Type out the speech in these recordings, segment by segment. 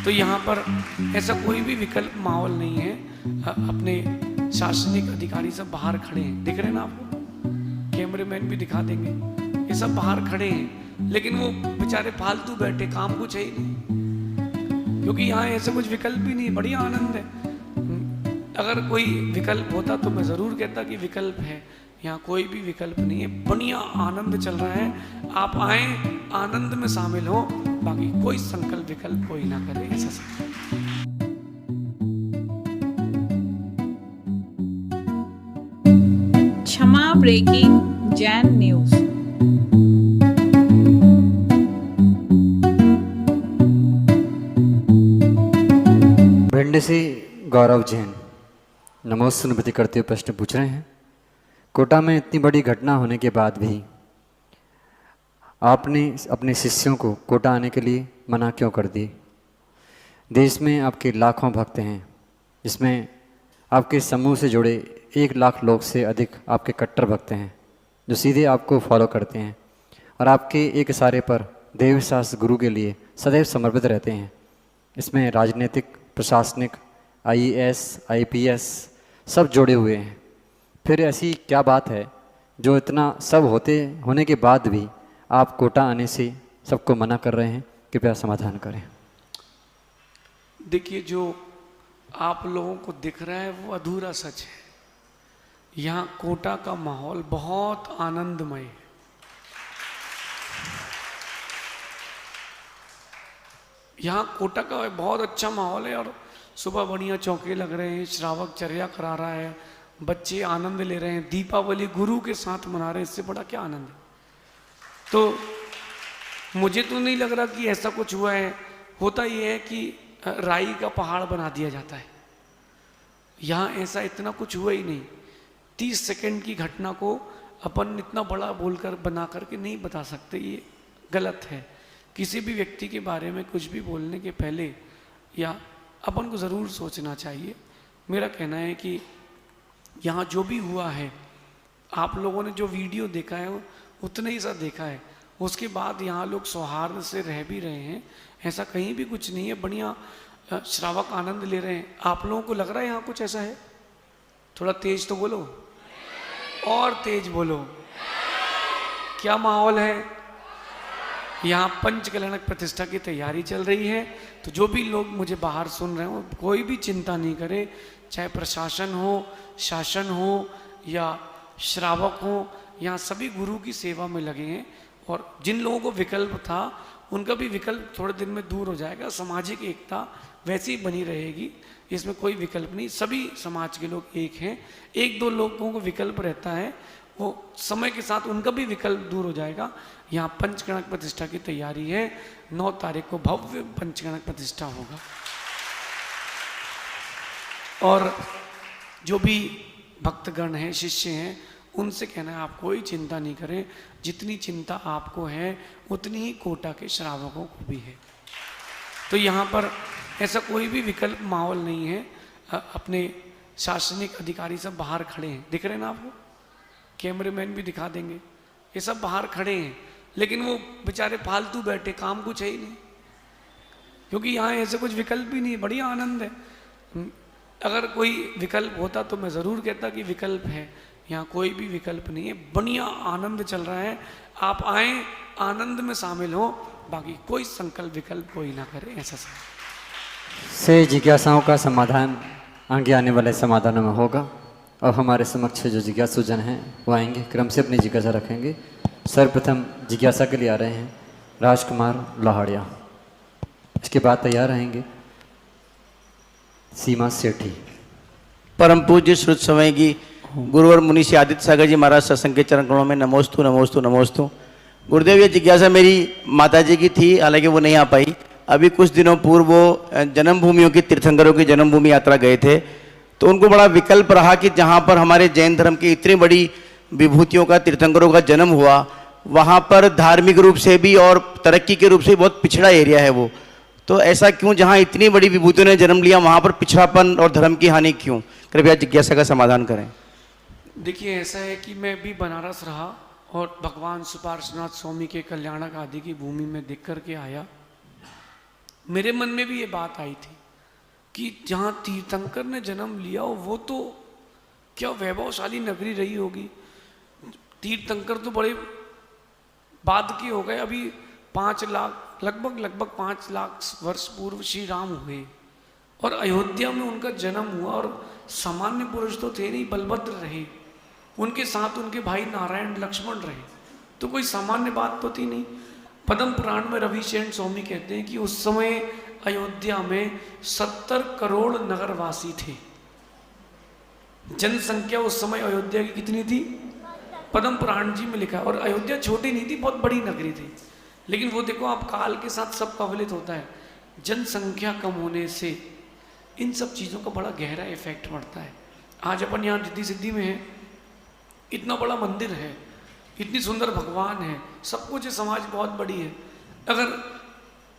तो यहाँ पर ऐसा कोई भी विकल्प माहौल नहीं है। अपने शासनिक अधिकारी सब बाहर खड़े हैं, दिख रहे हैं ना आपको, कैमरेमैन भी दिखा देंगे, ये सब बाहर खड़े हैं, लेकिन वो बेचारे फालतू बैठे, काम कुछ है ही नहीं, क्योंकि यहाँ ऐसे कुछ विकल्प ही नहीं। बढ़िया आनंद है। अगर कोई विकल्प होता तो मैं जरूर कहता कि विकल्प है, यहाँ कोई भी विकल्प नहीं है। बढ़िया आनंद चल रहा है, आप आए, आनंद में शामिल हो, बाकी कोई संकल्प विकल्प कोई ना करे, ऐसा सब। क्षमा ब्रेकिंग जैन न्यूज। भिंड से गौरव जैन नमोस्त अनुभूति करते हुए प्रश्न पूछ रहे हैं। कोटा में इतनी बड़ी घटना होने के बाद भी आपने अपने शिष्यों को कोटा आने के लिए मना क्यों कर दी? देश में आपके लाखों भक्त हैं, जिसमें आपके समूह से जुड़े 1 लाख लोग से अधिक आपके कट्टर भक्त हैं, जो सीधे आपको फॉलो करते हैं और आपके एक इशारे पर देवशास्त्र गुरु के लिए सदैव समर्पित रहते हैं। इसमें राजनीतिक, प्रशासनिक, IAS, IPS सब जुड़े हुए हैं। फिर ऐसी क्या बात है जो इतना सब होने के बाद भी आप कोटा आने से सबको मना कर रहे हैं? कृपया समाधान करें। देखिए, जो आप लोगों को दिख रहा है वो अधूरा सच है। यहाँ कोटा का माहौल बहुत आनंदमय है। यहाँ कोटा का बहुत अच्छा माहौल है और सुबह बढ़िया चौके लग रहे हैं, श्रावक चर्या करा रहा है, बच्चे आनंद ले रहे हैं, दीपावली गुरु के साथ मना रहे हैं, इससे बड़ा क्या आनंद है। तो मुझे तो नहीं लग रहा कि ऐसा कुछ हुआ है। होता ये है कि राई का पहाड़ बना दिया जाता है, यहाँ ऐसा इतना कुछ हुआ ही नहीं। 30 सेकंड की घटना को अपन इतना बड़ा बोलकर बना करके नहीं बता सकते, ये गलत है। किसी भी व्यक्ति के बारे में कुछ भी बोलने के पहले या अपन को ज़रूर सोचना चाहिए। मेरा कहना है कि यहाँ जो भी हुआ है, आप लोगों ने जो वीडियो देखा है उतना ही सा देखा है, उसके बाद यहाँ लोग सौहार्द से रह भी रहे हैं, ऐसा कहीं भी कुछ नहीं है। बढ़िया श्रावक आनंद ले रहे हैं। आप लोगों को लग रहा है यहाँ कुछ ऐसा है? थोड़ा तेज तो बोलो, और तेज बोलो। क्या माहौल है? यहाँ पंचकल्याणक प्रतिष्ठा की तैयारी चल रही है। तो जो भी लोग मुझे बाहर सुन रहे हो, कोई भी चिंता नहीं करे, चाहे प्रशासन हो, शासन हो या श्रावक हो, यहाँ सभी गुरु की सेवा में लगे हैं। और जिन लोगों को विकल्प था उनका भी विकल्प थोड़े दिन में दूर हो जाएगा। सामाजिक एकता वैसी ही बनी रहेगी, इसमें कोई विकल्प नहीं। सभी समाज के लोग एक हैं। 1-2 लोगों को विकल्प रहता है, वो समय के साथ उनका भी विकल्प दूर हो जाएगा। यहाँ पंचकणक प्रतिष्ठा की तैयारी है। 9 तारीख को भव्य पंचकणक प्रतिष्ठा होगा। और जो भी भक्तगण हैं, शिष्य हैं, उनसे कहना है आप कोई चिंता नहीं करें। जितनी चिंता आपको है उतनी ही कोटा के श्रावकों को भी है। तो यहाँ पर ऐसा कोई भी विकल्प माहौल नहीं है। अपने शासनिक अधिकारी सब बाहर खड़े हैं, दिख रहे हैं ना आपको, कैमरेमैन भी दिखा देंगे, ये सब बाहर खड़े हैं, लेकिन वो बेचारे फालतू बैठे, काम कुछ है ही नहीं, क्योंकि यहाँ ऐसे कुछ विकल्प ही नहीं। बढ़िया आनंद है। अगर कोई विकल्प होता तो मैं ज़रूर कहता कि विकल्प है, यहाँ कोई भी विकल्प नहीं है। बढ़िया आनंद चल रहा है, आप आए, आनंद में शामिल हो, बाकी कोई संकल्प विकल्प कोई ना करे, ऐसा से जिज्ञासाओं का समाधान आगे आने वाले समाधानों में होगा। और हमारे समक्ष जो जिज्ञासुजन हैं वो आएंगे, क्रम से अपनी जिज्ञासा रखेंगे। सर्वप्रथम जिज्ञासा के लिए आ रहे हैं राजकुमार लोहाड़िया, इसके बाद तैयार रहेंगे सीमा सेठी। परम पूज्य श्रुत समय की गुरुवर मुनि श्री आदित्य सागर जी महाराज सत्संग के चरण कमलों में नमोस्तु नमोस्तु नमोस्तु। गुरुदेव, ये जिज्ञासा मेरी माताजी की थी, हालांकि वो नहीं आ पाई। अभी कुछ दिनों पूर्व वो जन्मभूमियों की, तीर्थंकरों की जन्मभूमि यात्रा गए थे, तो उनको बड़ा विकल्प रहा कि जहाँ पर हमारे जैन धर्म की इतनी बड़ी विभूतियों का, तीर्थंकरों का जन्म हुआ, वहाँ पर धार्मिक रूप से भी और तरक्की के रूप से बहुत पिछड़ा एरिया है वो। तो ऐसा क्यों, जहाँ इतनी बड़ी विभूतियों ने जन्म लिया वहाँ पर पिछड़ापन और धर्म की हानि क्यों? कृपया जिज्ञासा का समाधान करें। देखिए, ऐसा है कि मैं भी बनारस रहा और भगवान सुपार्श्वनाथ स्वामी के कल्याणक आदि की भूमि में दिख करके आया। मेरे मन में भी ये बात आई थी कि जहाँ तीर्थंकर ने जन्म लिया हो वो तो क्या वैभवशाली नगरी रही होगी। तीर्थंकर तो बड़े बाद के हो गए, अभी 5 लाख लगभग 5 लाख वर्ष पूर्व श्री राम हुए और अयोध्या में उनका जन्म हुआ। और सामान्य पुरुष तो थे नहीं, बलभद्र रहे, उनके साथ उनके भाई नारायण लक्ष्मण रहे, तो कोई सामान्य बात तो थी नहीं। पद्म पुराण में रविशरण स्वामी कहते हैं कि उस समय अयोध्या में 70 करोड़ नगरवासी थे। जनसंख्या उस समय अयोध्या की कितनी थी? पद्म पुराण जी में लिखा है। और अयोध्या छोटी नहीं थी, बहुत बड़ी नगरी थी। लेकिन वो देखो, आप काल के साथ सब कवलित होता है। जनसंख्या कम होने से इन सब चीज़ों का बड़ा गहरा इफेक्ट पड़ता है। आज अपन यहाँ रिद्धि सिद्धि में है, इतना बड़ा मंदिर है, इतनी सुंदर भगवान है, सब कुछ है, समाज बहुत बड़ी है। अगर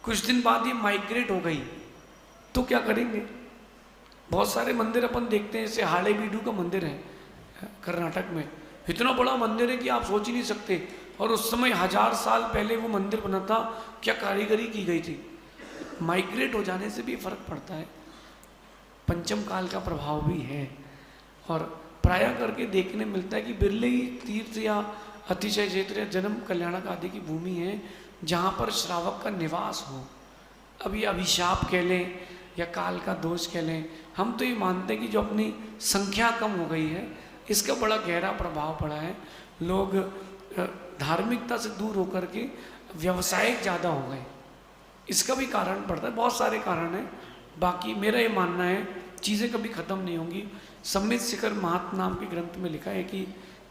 कुछ दिन बाद ये माइग्रेट हो गई तो क्या करेंगे? बहुत सारे मंदिर अपन देखते हैं, जैसे हाड़ेबीडू का मंदिर है कर्नाटक में, इतना बड़ा मंदिर है कि आप सोच ही नहीं सकते। और उस समय 1000 साल पहले वो मंदिर बना था, क्या कारीगरी की गई थी। माइग्रेट हो जाने से भी फर्क पड़ता है, पंचम काल का प्रभाव भी है। और प्राय करके देखने मिलता है कि बिरले ही तीर्थ या अतिशय क्षेत्र या जन्म कल्याणक आदि की भूमि है जहाँ पर श्रावक का निवास हो। अब ये अभिशाप कह लें या काल का दोष कह लें, हम तो ये मानते हैं कि जो अपनी संख्या कम हो गई है इसका बड़ा गहरा प्रभाव पड़ा है। लोग धार्मिकता से दूर होकर के व्यवसायिक ज़्यादा हो गए, इसका भी कारण पड़ता है। बहुत सारे कारण हैं, बाकी मेरा ये मानना है चीज़ें कभी ख़त्म नहीं होंगी। सम्मित शिखर महात्मा नाम के ग्रंथ में लिखा है कि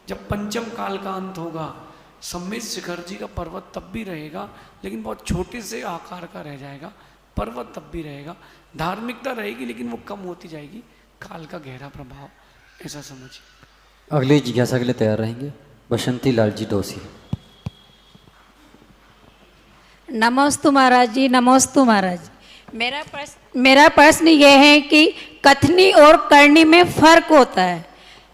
जब पंचम काल का अंत होगा, सम्मित शिखर जी का पर्वत तब भी रहेगा, लेकिन बहुत छोटे से आकार का रह जाएगा। पर्वत तब भी रहेगा, धार्मिकता रहेगी, लेकिन वो कम होती जाएगी। काल का गहरा प्रभाव, ऐसा समझिए। अगली जिज्ञासा के लिए तैयार रहेंगे बसंती लाल जी डोसी। नमोस्तु महाराज जी, नमोस्तु महाराज जी। मेरा प्रश्न ये है कि कथनी और करनी में फर्क होता है,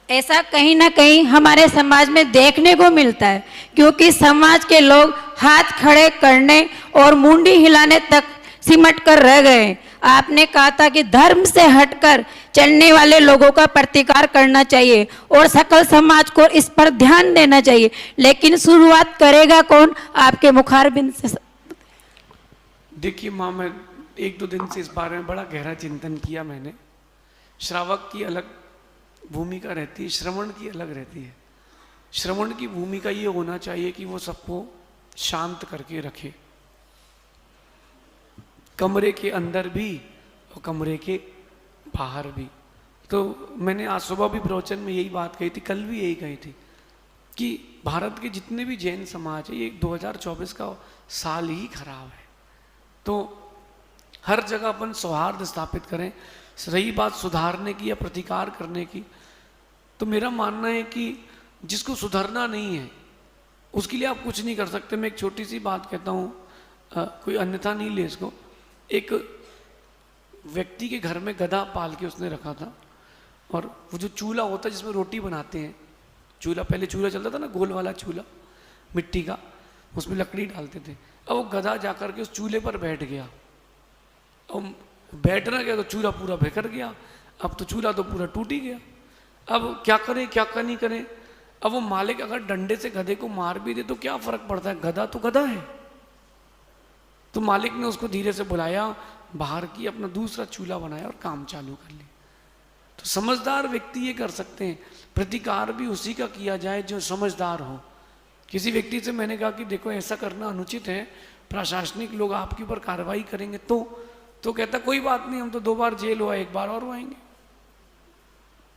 ऐसा कहीं ना कहीं हमारे समाज में देखने को मिलता है, क्योंकि समाज के लोग हाथ खड़े करने और मुंडी हिलाने तक सिमट कर रह गए। आपने कहा था कि धर्म से हटकर चलने वाले लोगों का प्रतिकार करना चाहिए और सकल समाज को इस पर ध्यान देना चाहिए, लेकिन शुरुआत करेगा कौन? आपके मुखारबिंद से। देखिए माँ, मैं 1-2 दिन से इस बारे में बड़ा गहरा चिंतन किया मैंने। श्रावक की अलग भूमिका रहती है, श्रवण की अलग रहती है। श्रवण की भूमिका ये होना चाहिए कि वो सबको शांत करके रखे, कमरे के अंदर भी और कमरे के बाहर भी। तो मैंने आज सुबह भी प्रवचन में यही बात कही थी, कल भी यही कही थी कि भारत के जितने भी जैन समाज है, ये 2024 का साल ही खराब है। तो हर जगह अपन सौहार्द स्थापित करें। रही बात सुधारने की या प्रतिकार करने की, तो मेरा मानना है कि जिसको सुधरना नहीं है उसके लिए आप कुछ नहीं कर सकते। मैं एक छोटी सी बात कहता हूँ, कोई अन्यथा नहीं ले इसको। एक व्यक्ति के घर में गधा पाल के उसने रखा था, और वो जो चूल्हा होता है जिसमें रोटी बनाते हैं, चूल्हा, पहले चूल्हा चलता था ना, गोल वाला चूल्हा मिट्टी का, उसमें लकड़ी डालते थे। अब वो गधा जाकर के उस चूल्हे पर बैठ गया, अब बैठना गया तो चूल्हा पूरा बिखर गया। अब तो चूल्हा तो पूरा टूट ही गया। अब क्या करें, क्या नहीं करें। अब वो मालिक अगर डंडे से गधे को मार भी दे तो क्या फर्क पड़ता है, गधा तो गधा है। तो मालिक ने उसको धीरे से बुलाया, बाहर की अपना दूसरा चूल्हा बनाया और काम चालू कर लिया। तो समझदार व्यक्ति ये कर सकते हैं। प्रतिकार भी उसी का किया जाए जो समझदार हो। किसी व्यक्ति से मैंने कहा कि देखो ऐसा करना अनुचित है, प्रशासनिक लोग आपके ऊपर कार्रवाई करेंगे, तो कहता कोई बात नहीं, हम तो 2 बार जेल हुआ, 1 बार और हुआएंगे।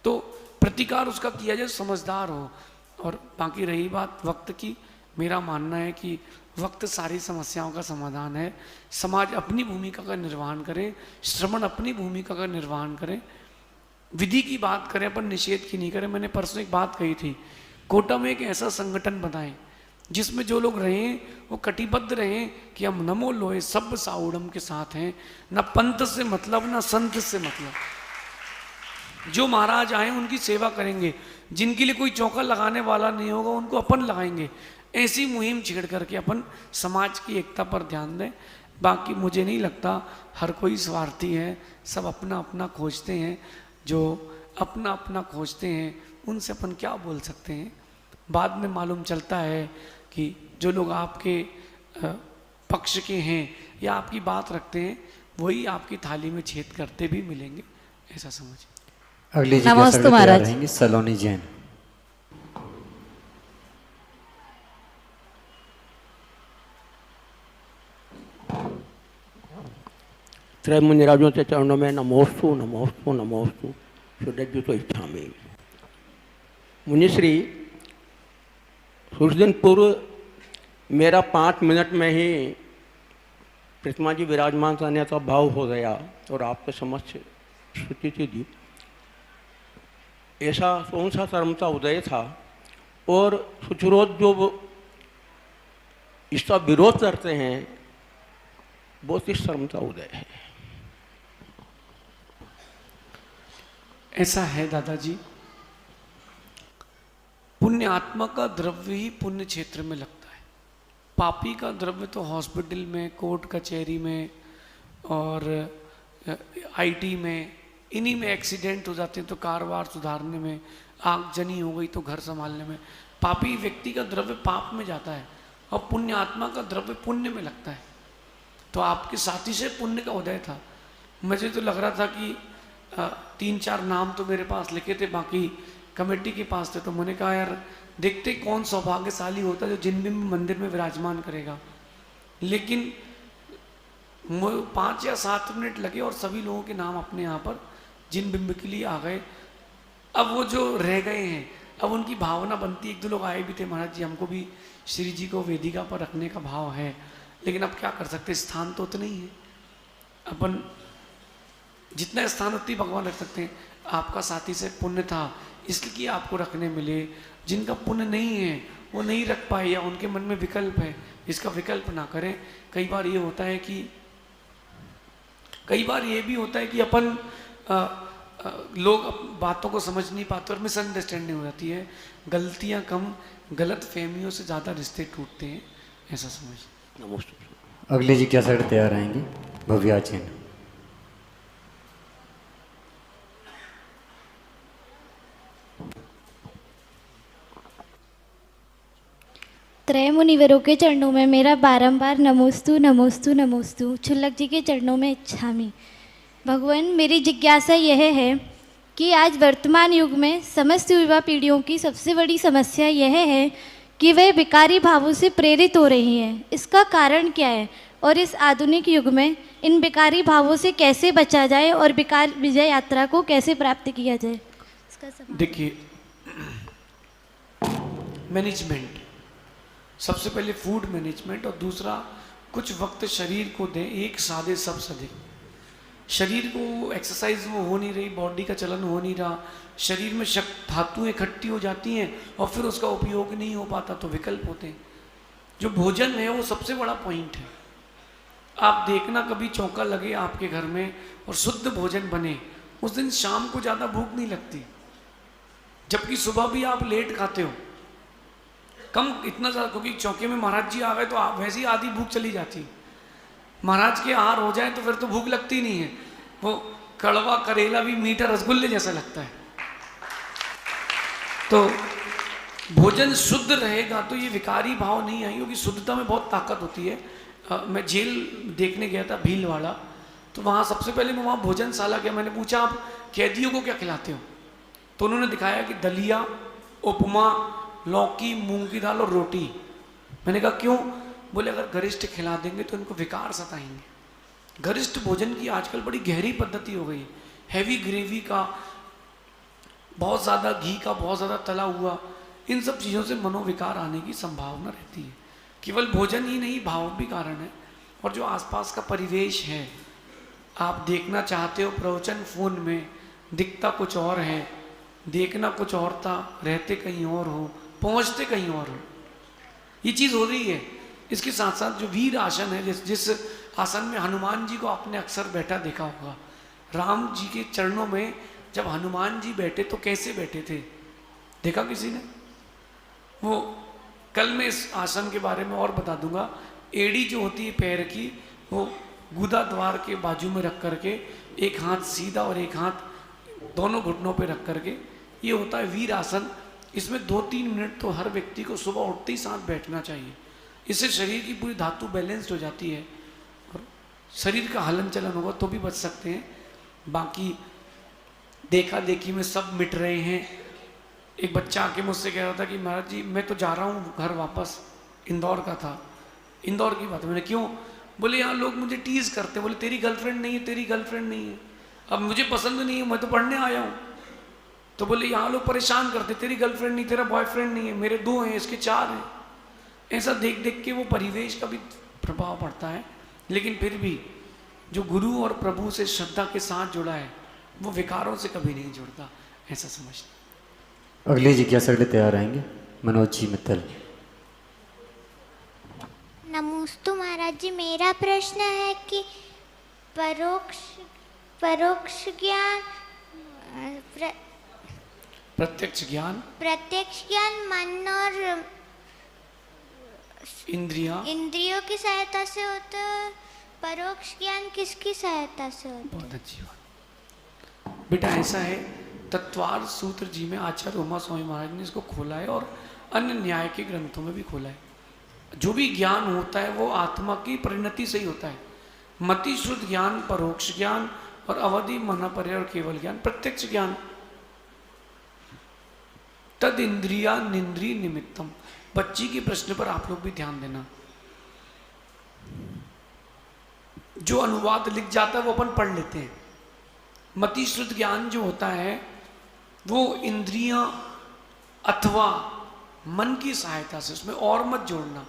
तो प्रतिकार उसका किया जाए, समझदार हो। और बाकी रही बात वक्त की, मेरा मानना है कि वक्त सारी समस्याओं का समाधान है। समाज अपनी भूमिका का निर्वहन करे, श्रवण अपनी भूमिका का निर्वहन करे, विधि की बात करें, अपन निषेध की नहीं करें। मैंने परसों एक बात कही थी, कोटा में एक ऐसा संगठन बनाएं जिसमें जो लोग रहें वो कटिबद्ध रहें कि हम नमो लोहे सब साउडम के साथ हैं, न पंथ से मतलब न संत से मतलब। जो महाराज आए उनकी सेवा करेंगे, जिनके लिए कोई चौका लगाने वाला नहीं होगा उनको अपन लगाएंगे। ऐसी मुहिम छेड़ करके अपन समाज की एकता पर ध्यान दें। बाकी मुझे नहीं लगता हर कोई स्वार्थी है, सब अपना अपना खोजते हैं। जो अपना अपना खोजते हैं उनसे अपन क्या बोल सकते हैं। बाद में मालूम चलता है कि जो लोग आपके पक्ष के हैं या आपकी बात रखते हैं वही आपकी थाली में छेद करते भी मिलेंगे, ऐसा समझिए। अगली जिज्ञासा नमस्ते तैयार महाराज। रहेंगी सलोनी जैन। त्रय मुनिराजों के चरणों में नमोस्तु नमोस्तु नमोस्तु सुदज्जु तो इच्छा में। मुनिश्री, कुछ दिन पूर्व मेरा 5 मिनट में ही प्रतिमा जी विराजमान करने का भाव हो गया और आपके समक्ष श्रुति दी। ऐसा कौन सा कर्म का उदय था और कुछ रोज जो इसका विरोध करते हैं वो किस कर्म का उदय है? ऐसा है दादाजी, पुण्य आत्मा का द्रव्य ही पुण्य क्षेत्र में लगता है। पापी का द्रव्य तो हॉस्पिटल में, कोर्ट कचहरी में और आईटी में, इन्हीं में एक्सीडेंट हो जाते हैं तो कारवार सुधारने में, आगजनी हो गई तो घर संभालने में। पापी व्यक्ति का द्रव्य पाप में जाता है और पुण्य आत्मा का द्रव्य पुण्य में लगता है। तो आपके साथी से पुण्य का उदय था। मुझे तो लग रहा था कि 3-4 नाम तो मेरे पास लिखे थे, बाकी कमेटी के पास थे। तो मैंने कहा यार देखते कौन सौभाग्यशाली होता है जो जिनबिंब मंदिर में विराजमान करेगा। लेकिन 5 या 7 मिनट लगे और सभी लोगों के नाम अपने यहाँ पर जिनबिंब के लिए आ गए। अब वो जो रह गए हैं अब उनकी भावना बनती है। 1-2 लोग आए भी थे, महाराज जी हमको भी श्री जी को वेदिका पर रखने का भाव है, लेकिन अब क्या कर सकते, स्थान तो उतना ही है। अपन जितना स्थान उतनी भगवान रख सकते हैं। आपका साथी से पुण्य था इसलिए आपको रखने मिले। जिनका पुण्य नहीं है वो नहीं रख पाए या उनके मन में विकल्प है, इसका विकल्प ना करें। कई बार ये होता है कि अपन लोग बातों को समझ नहीं पाते और मिसअंडरस्टैंडिंग हो जाती है। गलतियां कम, गलत फहमियों से ज़्यादा रिश्ते टूटते हैं, ऐसा समझ। नमस्ते। अगली जिज्ञासा तैयार रहेंगी भव्या जैन। त्रय मुनिवरों के चरणों में मेरा बारंबार नमोस्तु नमोस्तु नमोस्तु। छुल्लक जी के चरणों में इच्छामि। भगवान, मेरी जिज्ञासा यह है कि आज वर्तमान युग में समस्त युवा पीढ़ियों की सबसे बड़ी समस्या यह है कि वे विकारी भावों से प्रेरित हो रही हैं। इसका कारण क्या है और इस आधुनिक युग में इन विकारी भावों से कैसे बचा जाए और विकार विजय यात्रा को कैसे प्राप्त किया जाए? इसका सवाल। देखिए, मैनेजमेंट सबसे पहले, फूड मैनेजमेंट, और दूसरा कुछ वक्त शरीर को दें। एक साधे सब सधे। शरीर को एक्सरसाइज वो हो नहीं रही, बॉडी का चलन हो नहीं रहा, शरीर में धातुएं इकट्ठी हो जाती हैं और फिर उसका उपयोग नहीं हो पाता, तो विकल्प होते हैं। जो भोजन है वो सबसे बड़ा पॉइंट है। आप देखना कभी चौका लगे आपके घर में और शुद्ध भोजन बने, उस दिन शाम को ज़्यादा भूख नहीं लगती, जबकि सुबह भी आप लेट खाते हो। कम इतना ज़्यादा, क्योंकि चौके में महाराज जी आ गए तो आप वैसे ही आधी भूख चली जाती है। महाराज के आहार हो जाए तो फिर तो भूख लगती नहीं है। वो कड़वा करेला भी मीठा रसगुल्ले जैसा लगता है। तो भोजन शुद्ध रहेगा तो ये विकारी भाव नहीं आएंगे, क्योंकि शुद्धता में बहुत ताकत होती है। मैं जेल देखने गया था भीलवाड़ा, तो वहाँ सबसे पहले मैं वहाँ भोजनशाला गया। मैंने पूछा आप कैदियों को क्या खिलाते हो, तो उन्होंने दिखाया कि दलिया, उपमा, लौकी, मूंग की दाल और रोटी। मैंने कहा क्यों? बोले अगर गरिष्ठ खिला देंगे तो इनको विकार सताएंगे। गरिष्ठ भोजन की आजकल बड़ी गहरी पद्धति हो गई। हैवी ग्रेवी का, बहुत ज़्यादा घी का, बहुत ज़्यादा तला हुआ, इन सब चीज़ों से मनोविकार आने की संभावना रहती है। केवल भोजन ही नहीं, भाव भी कारण है। और जो आसपास का परिवेश है, आप देखना चाहते हो प्रवचन फोन में, दिखता कुछ और है, देखना कुछ और था, रहते कहीं और हो, पहुंचते कहीं और हो, ये चीज़ हो रही है। इसके साथ साथ जो वीर आसन है, जिस आसन में हनुमान जी को आपने अक्सर बैठा देखा होगा, राम जी के चरणों में जब हनुमान जी बैठे तो कैसे बैठे थे, देखा किसी ने? वो कल मैं इस आसन के बारे में और बता दूंगा। एड़ी जो होती है पैर की, वो गुदा द्वार के बाजू में रख करके एक हाथ सीधा और एक हाथ दोनों घुटनों पे रख करके, ये होता है वीर आसन। इसमें 2-3 मिनट तो हर व्यक्ति को सुबह उठते ही साथ बैठना चाहिए। इससे शरीर की पूरी धातु बैलेंस्ड हो जाती है और शरीर का हलन चलन होगा तो भी बच सकते हैं। बाकी देखा देखी में सब मिट रहे हैं। एक बच्चा आके मुझसे कह रहा था कि महाराज जी मैं तो जा रहा हूँ घर वापस, इंदौर का था, इंदौर की बात। मैंने क्यों? बोले यहाँ लोग मुझे टीज करते, बोले तेरी गर्लफ्रेंड नहीं है, तेरी गर्लफ्रेंड नहीं है। अब मुझे पसंद नहीं है, मैं तो पढ़ने आया हूँ। तो बोले यहाँ लोग परेशान करते, तेरी गर्लफ्रेंड नहीं, तेरा बॉयफ्रेंड नहीं है, मेरे 2 हैं, इसके 4 हैं। ऐसा देख देख के वो परिवेश का भी प्रभाव पड़ता है। लेकिन फिर भी जो गुरु और प्रभु से श्रद्धा के साथ जुड़ा है वो विकारों से कभी नहीं जुड़ता, ऐसा समझना। अगली जिज्ञासा के लिए तैयार रहेंगे मनोज जी मित्तल। नमोस्तु महाराज जी, मेरा प्रश्न है कि परोक्ष ज्ञान प्रत्यक्ष ज्ञान मन और इंद्रियों की सहायता से होता है, परोक्ष ज्ञान किसकी सहायता से होता है? बहुत अच्छी बात बेटा। ऐसा है, तत्वार्थ सूत्र जी में आचार्य उमा स्वामी महाराज ने इसको खोला है और अन्य न्याय के ग्रंथों में भी खोला है। जो भी ज्ञान होता है वो आत्मा की परिणति से ही होता है। मति शुद्ध ज्ञान परोक्ष ज्ञान और अवधि मनपर्य और केवल ज्ञान प्रत्यक्ष ज्ञान। तद इंद्रिया निंद्रिय निमित्तम। बच्ची के प्रश्न पर आप लोग भी ध्यान देना। जो अनुवाद लिख जाता है वो अपन पढ़ लेते हैं। मति शुद्ध ज्ञान जो होता है वो इंद्रियां अथवा मन की सहायता से, उसमें और मत जोड़ना।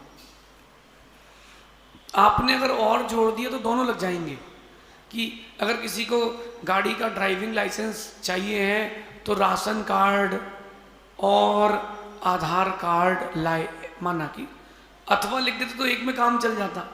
आपने अगर और जोड़ दिया तो दोनों लग जाएंगे। कि अगर किसी को गाड़ी का ड्राइविंग लाइसेंस चाहिए है तो राशन कार्ड और आधार कार्ड लाए, माना कि अथवा लिख देते तो एक में काम चल जाता।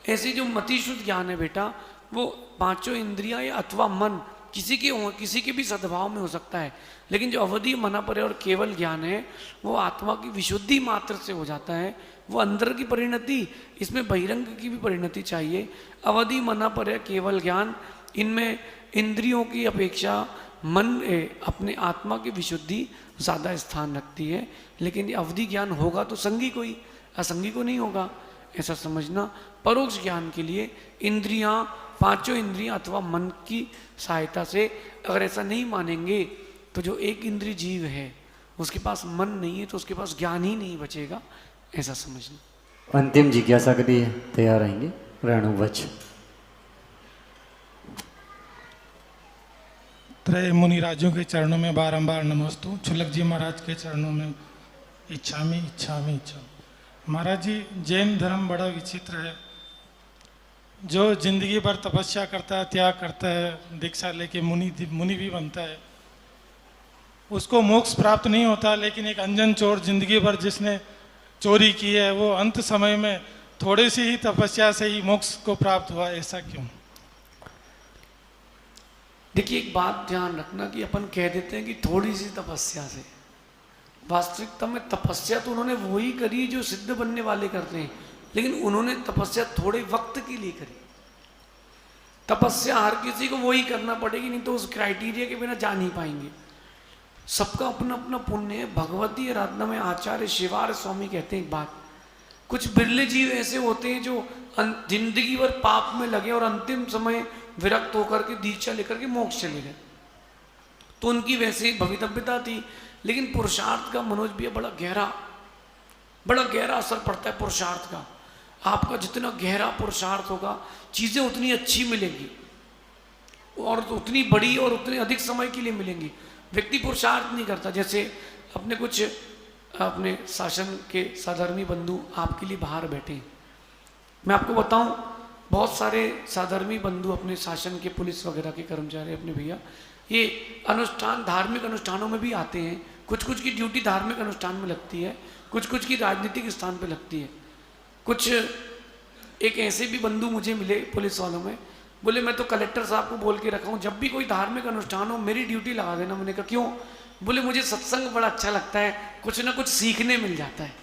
ऐसे जो मति शुद्ध ज्ञान है बेटा, वो 5 इंद्रियां या अथवा मन किसी के भी सद्भाव में हो सकता है। लेकिन जो अवधि मनपर्य और केवल ज्ञान है वो आत्मा की विशुद्धि मात्र से हो जाता है। वो अंदर की परिणति, इसमें बहिरंग की भी परिणति चाहिए। अवधि मनपर्य केवल ज्ञान, इनमें इंद्रियों की अपेक्षा मन अपने आत्मा की विशुद्धि ज़्यादा स्थान रखती है। लेकिन ये अवधि ज्ञान होगा तो संगी को ही, असंगी को नहीं होगा, ऐसा समझना। परोक्ष ज्ञान के लिए इंद्रियां, 5 इंद्रियां अथवा मन की सहायता से, अगर ऐसा नहीं मानेंगे तो जो एक इंद्रिय जीव है उसके पास मन नहीं है तो उसके पास ज्ञान ही नहीं बचेगा, ऐसा समझना। अंतिम जिज्ञासा के लिए तैयार रहेंगे रेणुवच। त्रय मुनिराजों के चरणों में बारंबार नमस्तु। छुलक जी महाराज के चरणों में इच्छामी इच्छामी इच्छा। महाराज जी, जैन धर्म बड़ा विचित्र है। जो जिंदगी भर तपस्या करता है, त्याग करता है, दीक्षा लेके मुनि भी बनता है, उसको मोक्ष प्राप्त नहीं होता। लेकिन एक अनजान चोर जिंदगी भर जिसने चोरी की है वो अंत समय में थोड़ी सी ही तपस्या से ही मोक्ष को प्राप्त हुआ, ऐसा क्यों? देखिए, एक बात ध्यान रखना कि अपन कह देते हैं कि थोड़ी सी तपस्या से, वास्तविकता में तपस्या तो उन्होंने वही करी जो सिद्ध बनने वाले करते हैं। लेकिन उन्होंने तपस्या थोड़े वक्त के लिए करी। तपस्या हर किसी को वही करना पड़ेगी, नहीं तो उस क्राइटेरिया के बिना जा नहीं पाएंगे। सबका अपना अपना पुण्य है। भगवती आराधना में आचार्य शिवार स्वामी कहते हैं एक बात, कुछ बिरले जीव ऐसे होते हैं जो जिंदगी भर पाप में लगे और अंतिम समय विरक्त होकर के दीक्षा लेकर के मोक्ष चले गए। तो उनकी वैसे भवितव्यता थी। लेकिन पुरुषार्थ का, मनोज भैया, बड़ा गहरा असर पड़ता है पुरुषार्थ का। आपका जितना गहरा पुरुषार्थ होगा चीज़ें उतनी अच्छी मिलेंगी और उतनी बड़ी और उतने अधिक समय के लिए मिलेंगी। व्यक्ति पुरुषार्थ नहीं करता। जैसे अपने शासन के साधर्मी बंधु आपके लिए बाहर बैठे हैं। मैं आपको बताऊं, बहुत सारे साधर्मी बंधु अपने शासन के, पुलिस वगैरह के कर्मचारी अपने भैया, ये अनुष्ठान, धार्मिक अनुष्ठानों में भी आते हैं। कुछ की ड्यूटी धार्मिक अनुष्ठान में लगती है, कुछ की राजनीतिक स्थान पे लगती है। कुछ एक ऐसे भी बंधु मुझे मिले पुलिस वालों में, बोले मैं तो कलेक्टर साहब को बोल के रखा हूँ जब भी कोई धार्मिक अनुष्ठान हो मेरी ड्यूटी लगा देना। मैंने कहा क्यों? बोले मुझे सत्संग बड़ा अच्छा लगता है, कुछ ना कुछ सीखने मिल जाता है।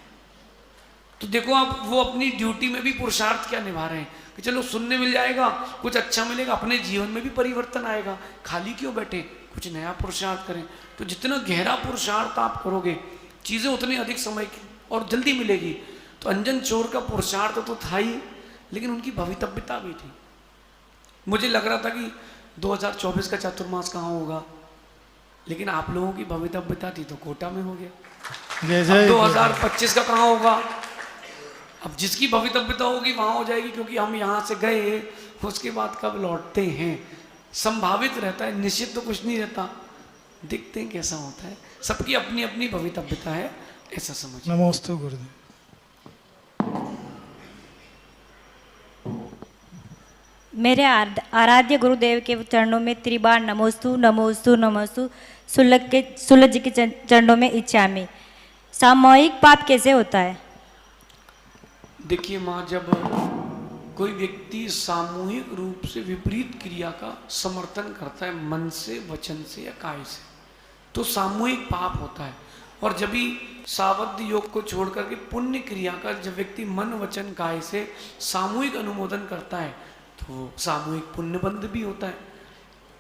तो देखो आप, वो अपनी ड्यूटी में भी पुरुषार्थ क्या निभा रहे हैं। कि चलो सुनने मिल जाएगा, कुछ अच्छा मिलेगा, अपने जीवन में भी परिवर्तन आएगा, खाली क्यों बैठे, कुछ नया पुरुषार्थ करें। तो जितना गहरा पुरुषार्थ आप करोगे चीज़ें उतनी अधिक समय की और जल्दी मिलेगी। तो अंजन चोर का पुरुषार्थ तो था ही, लेकिन उनकी भवितव्यता भी थी। मुझे लग रहा था कि 2024 का चातुर्मास कहाँ होगा, लेकिन आप लोगों की भवितव्यता थी तो कोटा में हो गया। अब 2025 का कहाँ होगा, अब जिसकी भवितव्यता होगी वहाँ हो जाएगी, क्योंकि हम यहाँ से गए, उसके बाद कब लौटते हैं संभावित रहता है, निश्चित तो कुछ नहीं रहता। देखते हैं कैसा होता है, सबकी अपनी अपनी भवितव्यता है, ऐसा समझ। नमोस्तु गुरुदेव। मेरे आराध्य गुरुदेव के चरणों में त्रिबार नमोस्तु नमोस्तु नमोस्तु। सुलभ जी के चरणों में इच्छामि। सामूहिक पाप कैसे होता है? देखिए माँ, जब कोई व्यक्ति सामूहिक रूप से विपरीत क्रिया का समर्थन करता है मन से, वचन से या काय से, तो सामूहिक पाप होता है। और जब भी सावध योग को छोड़ करके पुण्य क्रिया का जब व्यक्ति मन, वचन, काय से सामूहिक अनुमोदन करता है तो सामूहिक पुण्य बंध भी होता है।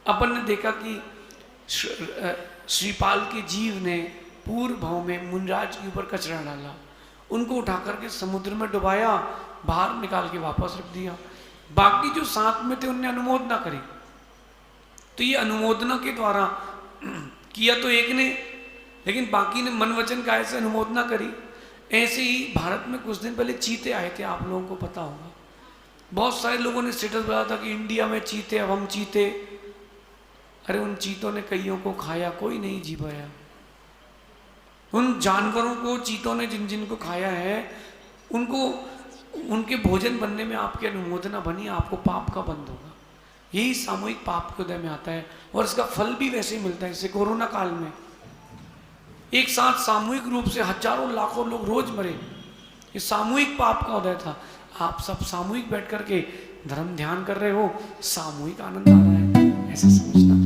अपन ने देखा कि श्रीपाल के जीव ने पूर्व भाव में मुनराज के ऊपर कचरा डाला, उनको उठा करके समुद्र में डुबाया, बाहर निकाल के वापस रख दिया। बाकी जो साथ में थे उनने अनुमोदना करी। तो ये अनुमोदना के द्वारा किया तो एक ने, लेकिन बाकी ने मन, वचन, काय से अनुमोदना करी। ऐसे ही भारत में कुछ दिन पहले चीते आए थे, आप लोगों को पता होगा। बहुत सारे लोगों ने स्टेटस बनाया था कि इंडिया में चीते, अब हम चीते। अरे उन चीतों ने कईयों को खाया, कोई नहीं जी पाया। उन जानवरों को चीतों ने जिन जिन को खाया है, उनको उनके भोजन बनने में आपकी अनुमोदना बनी, आपको पाप का बंध होगा। यही सामूहिक पाप के उदय में आता है, और इसका फल भी वैसे ही मिलता है। जैसे कोरोना काल में एक साथ सामूहिक रूप से हजारों लाखों लोग रोज मरे, ये सामूहिक पाप का उदय था। आप सब सामूहिक बैठ करके धर्म ध्यान कर रहे हो, सामूहिक आनंद आ रहा है, ऐसा समझना।